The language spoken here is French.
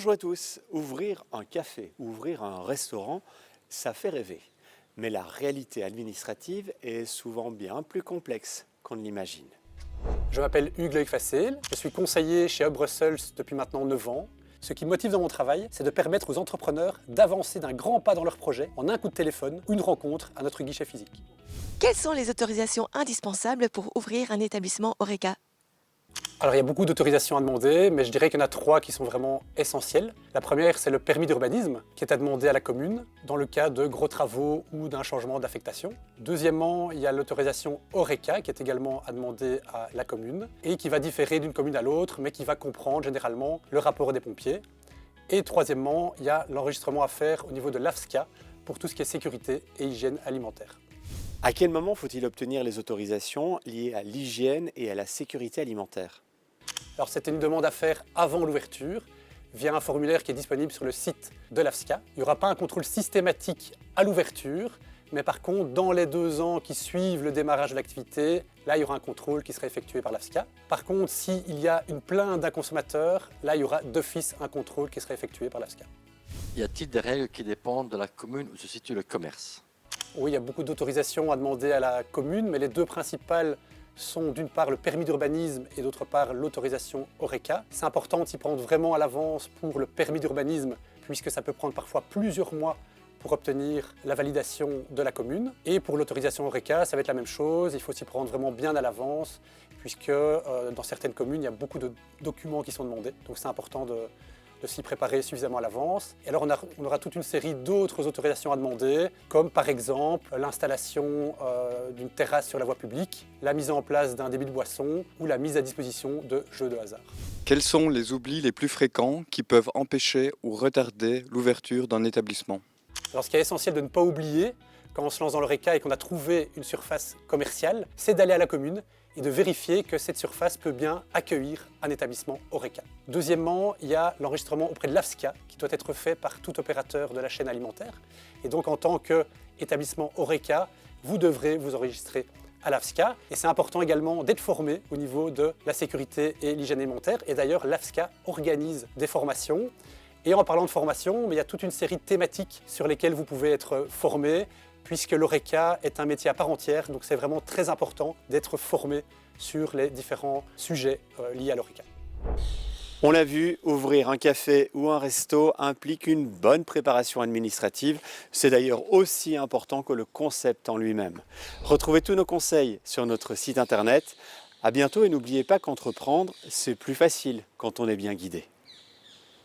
Bonjour à tous. Ouvrir un café ou ouvrir un restaurant, ça fait rêver. Mais la réalité administrative est souvent bien plus complexe qu'on ne l'imagine. Je m'appelle Hugues Leuyc-Facel, je suis conseiller chez Hub Brussels depuis maintenant 9 ans. Ce qui me motive dans mon travail, c'est de permettre aux entrepreneurs d'avancer d'un grand pas dans leur projet en un coup de téléphone ou une rencontre à notre guichet physique. Quelles sont les autorisations indispensables pour ouvrir un établissement Horeca? Alors il y a beaucoup d'autorisations à demander, mais je dirais qu'il y en a 3 qui sont vraiment essentielles. La première, c'est le permis d'urbanisme qui est à demander à la commune dans le cas de gros travaux ou d'un changement d'affectation. Deuxièmement, il y a l'autorisation Horeca qui est également à demander à la commune et qui va différer d'une commune à l'autre, mais qui va comprendre généralement le rapport des pompiers. Et troisièmement, il y a l'enregistrement à faire au niveau de l'AFSCA pour tout ce qui est sécurité et hygiène alimentaire. À quel moment faut-il obtenir les autorisations liées à l'hygiène et à la sécurité alimentaire? Alors c'était une demande à faire avant l'ouverture, via un formulaire qui est disponible sur le site de l'AFSCA. Il n'y aura pas un contrôle systématique à l'ouverture, mais par contre, dans les 2 ans qui suivent le démarrage de l'activité, là, il y aura un contrôle qui sera effectué par l'AFSCA. Par contre, s'il y a une plainte d'un consommateur, là, il y aura d'office un contrôle qui sera effectué par l'AFSCA. Y a-t-il des règles qui dépendent de la commune où se situe le commerce? Oui, il y a beaucoup d'autorisations à demander à la commune, mais les 2 principales sont d'une part le permis d'urbanisme et d'autre part l'autorisation Horeca. C'est important de s'y prendre vraiment à l'avance pour le permis d'urbanisme, puisque ça peut prendre parfois plusieurs mois pour obtenir la validation de la commune. Et pour l'autorisation Horeca, ça va être la même chose, il faut s'y prendre vraiment bien à l'avance, puisque dans certaines communes, il y a beaucoup de documents qui sont demandés, donc c'est important de s'y préparer suffisamment à l'avance. Et alors on aura toute une série d'autres autorisations à demander, comme par exemple l'installation d'une terrasse sur la voie publique, la mise en place d'un débit de boisson ou la mise à disposition de jeux de hasard. Quels sont les oublis les plus fréquents qui peuvent empêcher ou retarder l'ouverture d'un établissement? Alors ce qui est essentiel de ne pas oublier quand on se lance dans l'Horeca et qu'on a trouvé une surface commerciale, c'est d'aller à la commune et de vérifier que cette surface peut bien accueillir un établissement Horeca. Deuxièmement, il y a l'enregistrement auprès de l'AFSCA qui doit être fait par tout opérateur de la chaîne alimentaire. Et donc en tant qu'établissement Horeca, vous devrez vous enregistrer à l'AFSCA. Et c'est important également d'être formé au niveau de la sécurité et l'hygiène alimentaire. Et d'ailleurs, l'AFSCA organise des formations. Et en parlant de formation, il y a toute une série de thématiques sur lesquelles vous pouvez être formé, puisque l'Horeca est un métier à part entière, donc c'est vraiment très important d'être formé sur les différents sujets liés à l'Horeca. On l'a vu, ouvrir un café ou un resto implique une bonne préparation administrative. C'est d'ailleurs aussi important que le concept en lui-même. Retrouvez tous nos conseils sur notre site internet. À bientôt et n'oubliez pas qu'entreprendre, c'est plus facile quand on est bien guidé.